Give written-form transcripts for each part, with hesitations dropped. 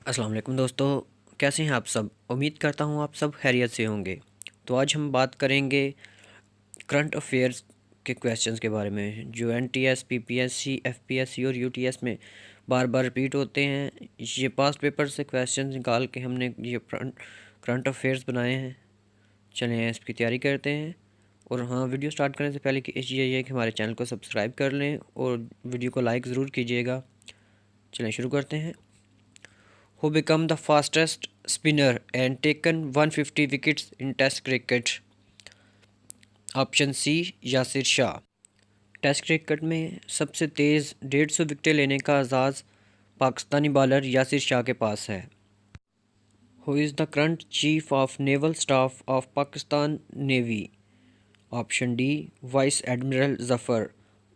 अस्सलाम वालेकुम दोस्तों, कैसे हैं आप सब। उम्मीद करता हूँ आप सब खैरियत से होंगे। तो आज हम बात करेंगे करंट अफेयर्स के क्वेश्चंस के बारे में जो एनटीएस, पीपीएससी, एफपीएससी और यूटीएस में बार बार रिपीट होते हैं। ये पास्ट पेपर से क्वेश्चंस निकाल के हमने ये करंट अफेयर्स बनाए हैं। चलें इसकी तैयारी करते हैं। और हाँ, वीडियो स्टार्ट करने से पहले कि ये है कि हमारे चैनल को सब्सक्राइब कर लें और वीडियो को लाइक ज़रूर कीजिएगा। चलें शुरू करते हैं। Who become the fastest spinner and taken 150 wickets in Test cricket? Option C Yasir Shah. Test cricket में सबसे तेज़ 150 विकेटें लेने का एजाज़ पाकिस्तानी बॉलर यासिर शाह के पास है। Who is the current chief of naval staff of Pakistan navy? Option D vice admiral Zafar.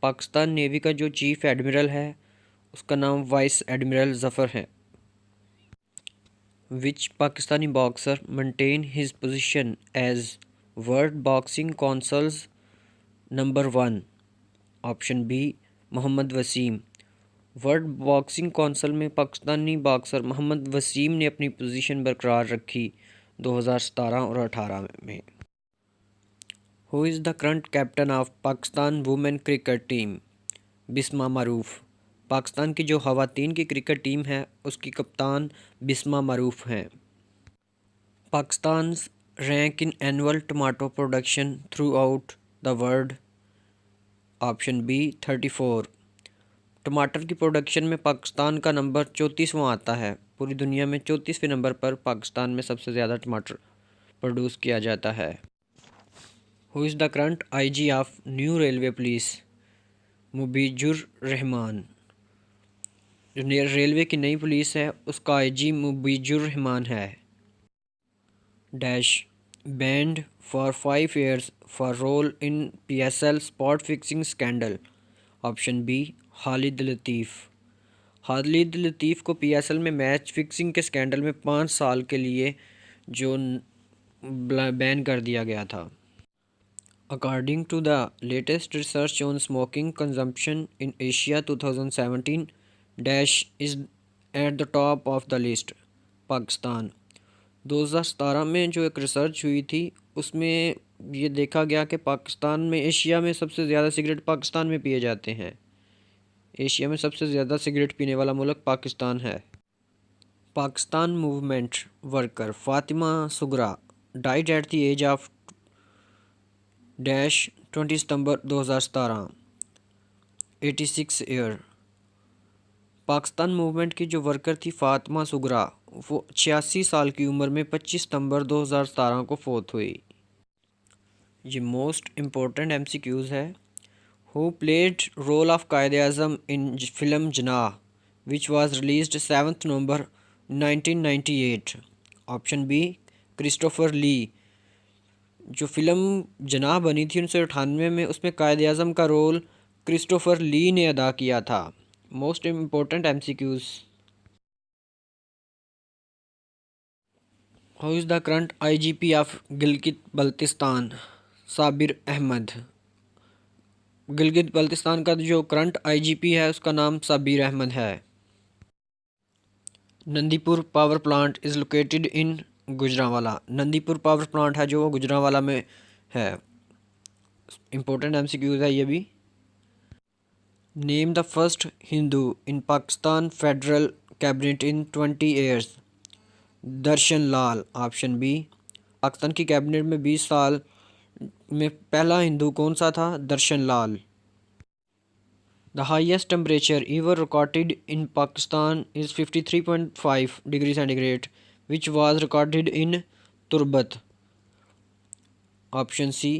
Pakistan navy का जो चीफ एडमिरल है उसका नाम वाइस एडमिरल ज़फ़र है। Which Pakistani boxer maintained his position as World Boxing Council's number 1? Option B Mohammad Waseem. World boxing council में Pakistani boxer Mohammad Wasim ने अपनी position बरकरार रखी 2017 और 18 में। Who is the current captain of Pakistan women cricket team? Bisma Maroof. Pakistan की जो ख़वातीन की क्रिकेट टीम है उसकी कप्तान बिस्मा मारूफ हैं। Pakistan's rank in annual tomato production throughout the world? Option B 34। टमाटर की प्रोडक्शन में पाकिस्तान का नंबर 34वां आता है। पूरी दुनिया में 34वें नंबर पर पाकिस्तान में सबसे ज़्यादा टमाटर प्रोड्यूस किया जाता है। Who is the current IG of new railway police? Mubeezur Rahman. जो रेलवे की नई पुलिस है उसका आईजी मुबीजुर रहमान है। Dash banned for 5 years for role in PSL spot fixing scandal? Option B Khalid Latif. Khalid Latif को पीएसएल में मैच फिक्सिंग के स्कैंडल में 5 साल के लिए जो बैन कर दिया गया था। According to the latest research on smoking consumption in Asia 2017 dash is at the top of the list? Pakistan. 2017 में जो एक रिसर्च हुई थी उसमें ये देखा गया कि पाकिस्तान में एशिया में सबसे ज़्यादा सिगरेट पाकिस्तान में पिए जाते हैं। एशिया में सबसे ज़्यादा सिगरेट पीने वाला मुल्क पाकिस्तान है। Pakistan movement worker Fatima Sughra died at the age of dash 20 सितंबर 2017 86 ईयर। पाकिस्तान मूवमेंट की जो वर्कर थी फ़ातिमा सुगरा वो 86 साल की उम्र में 25 सितंबर 2017 को फोत हुई। ये मोस्ट इम्पोर्टेंट एमसीक्यूज़ है। Who played role of Quaid-e-Azam in film Jinnah which was released 7 November 1998? Option B Christopher Lee. जो फिल्म जनाह बनी थी 1998 में उसमें कायद-ए-आज़म का रोल क्रिस्टोफर ली ने अदा किया था। Most important MCQs. Who is the current IGP of Gilgit Baltistan? Sabir Ahmed. Gilgit Baltistan का जो करंट आईजीपी है उसका नाम साबिर अहमद है। Nandipur power plant is located in Gujranwala. Nandipur power plant है जो वो गुजरांवाला में है। इम्पोर्टेंट एमसीक्यूज़ है ये भी। Name the first Hindu in Pakistan federal cabinet in 20 years? Darshan Lal. Option B. Pakistan की कैबिनेट में 20 साल में पहला हिंदू कौन सा था? Darshan Lal. The highest temperature ever recorded in Pakistan is 53.5 degree centigrade which was recorded in Turbat? Option C.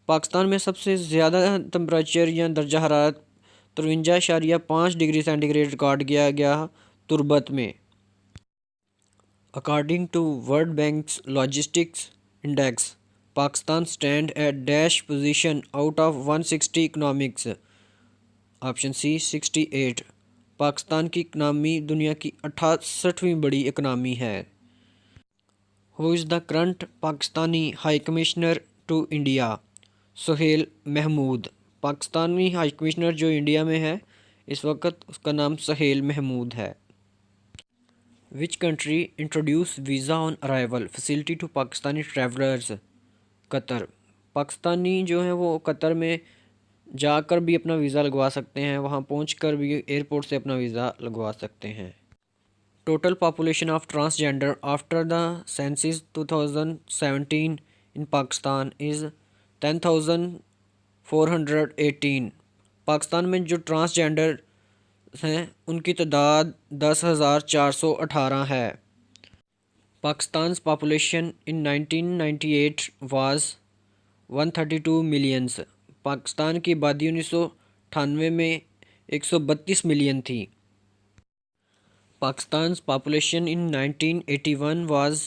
Pakistan में सबसे ज़्यादा टेम्परेचर या दर्जा हरारत 53.5 डिग्री सेंटीग्रेड रिकॉर्ड किया गया तुर्बत में। According to world bank's logistics index Pakistan stand at dash position out of 160 economics? Option C 68। Pakistan की इकनॉमी दुनिया की 68वीं बड़ी इकनॉमी है। Who is the current Pakistani high commissioner to India? Suhail Mahmood. Pakistani high commissioner जो इंडिया में है इस वक्त उसका नाम सुहेल महमूद है। Which country introduce visa on arrival facility to Pakistani travellers? Qatar. Pakistani जो है वो कतर में जाकर भी अपना वीज़ा लगवा सकते हैं, वहाँ पहुंचकर भी एयरपोर्ट से अपना वीज़ा लगवा सकते हैं। Total population of transgender after the census 2017 in Pakistan is 10,418। Pakistan में जो ट्रांसजेंडर हैं उनकी तादाद 10,418 है। Pakistan population in 1998 was 132 millions. Pakistan की आबादी 1998 में 132 मिलियन थी। Pakistan population in 1981 was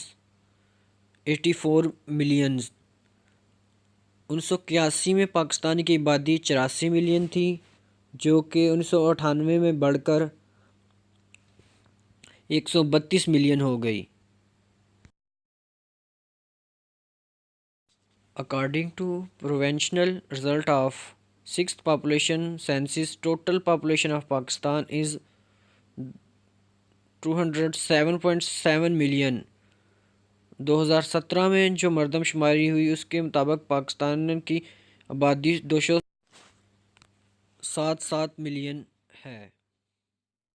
84 millions. 1981 में पाकिस्तान की आबादी 84 मिलियन थी, जो कि 1998 में बढ़कर 132 मिलियन हो गई। According to provincial result of 6th population census, total population of Pakistan is 207.7 million. 2017 में जो मरदमशुमारी हुई उसके मुताबिक पाकिस्तान की आबादी 277 मिलियन है।